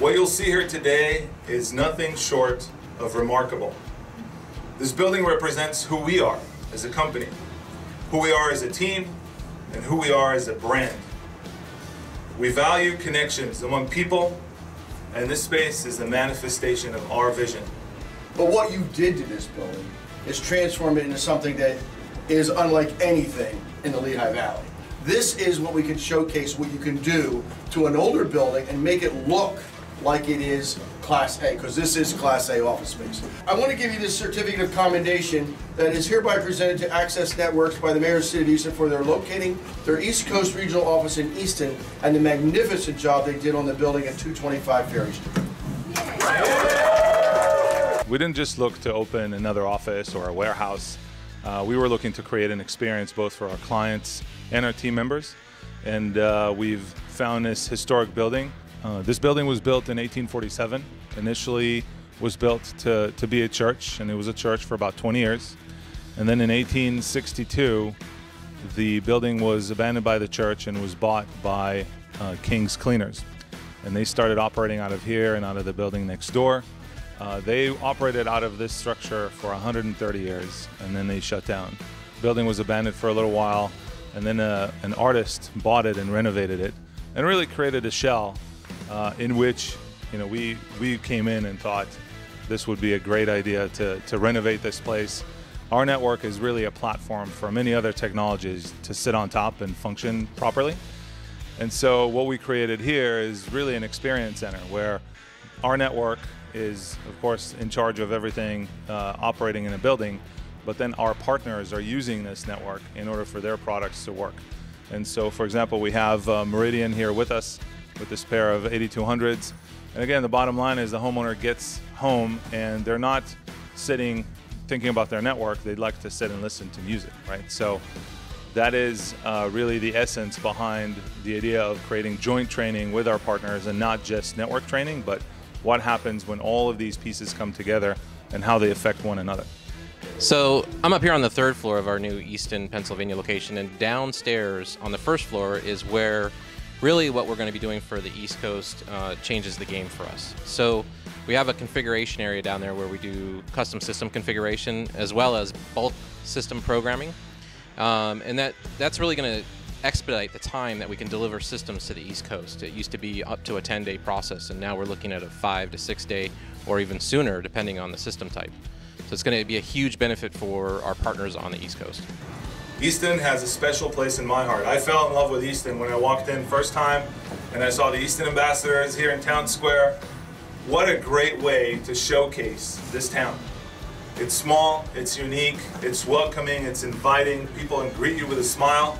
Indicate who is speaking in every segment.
Speaker 1: What you'll see here today is nothing short of remarkable. This building represents who we are as a company, who we are as a team, and who we are as a brand. We value connections among people, and this space is the manifestation of our vision.
Speaker 2: But what you did to this building is transform it into something that is unlike anything in the Lehigh Valley. This is what we can showcase what you can do to an older building and make it look like it is Class A, because this is Class A office space. I want to give you this certificate of commendation that is hereby presented to Access Networks by the Mayor of the City of Easton for their locating their East Coast Regional Office in Easton and the magnificent job they did on the building at 225 Ferry Street.
Speaker 1: We didn't just look to open another office or a warehouse. We were looking to create an experience both for our clients and our team members. And we've found this historic building. This building was built in 1847. Initially was built to be a church, and it was a church for about 20 years. And then in 1862, the building was abandoned by the church and was bought by King's Cleaners. And they started operating out of here and out of the building next door. They operated out of this structure for 130 years, and then they shut down. The building was abandoned for a little while, and then an artist bought it and renovated it, and really created a shell in which, we came in and thought this would be a great idea to renovate this place. Our network is really a platform for many other technologies to sit on top and function properly. And so what we created here is really an experience center where our network is, of course, in charge of everything operating in a building, but then our partners are using this network in order for their products to work. And so, for example, we have Meridian here with us with this pair of 8200s. And again, the bottom line is the homeowner gets home and they're not sitting thinking about their network. They'd like to sit and listen to music, right? So that is really the essence behind the idea of creating joint training with our partners, and not just network training, but what happens when all of these pieces come together and how they affect one another.
Speaker 3: So I'm up here on the third floor of our new Easton, Pennsylvania location, and downstairs on the first floor is where really what we're going to be doing for the East Coast changes the game for us. So we have a configuration area down there where we do custom system configuration as well as bulk system programming, and that's really going to expedite the time that we can deliver systems to the East Coast. It used to be up to a 10-day process, and now we're looking at a 5 to 6 day or even sooner depending on the system type. So it's going to be a huge benefit for our partners on the East Coast.
Speaker 1: Easton has a special place in my heart. I fell in love with Easton when I walked in first time and I saw the Easton ambassadors here in Town Square. What a great way to showcase this town. It's small, it's unique, it's welcoming, it's inviting. People greet you with a smile.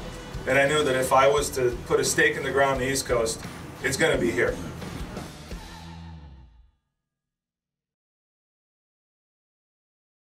Speaker 1: And I knew that if I was to put a stake in the ground on the East Coast, it's going to be here.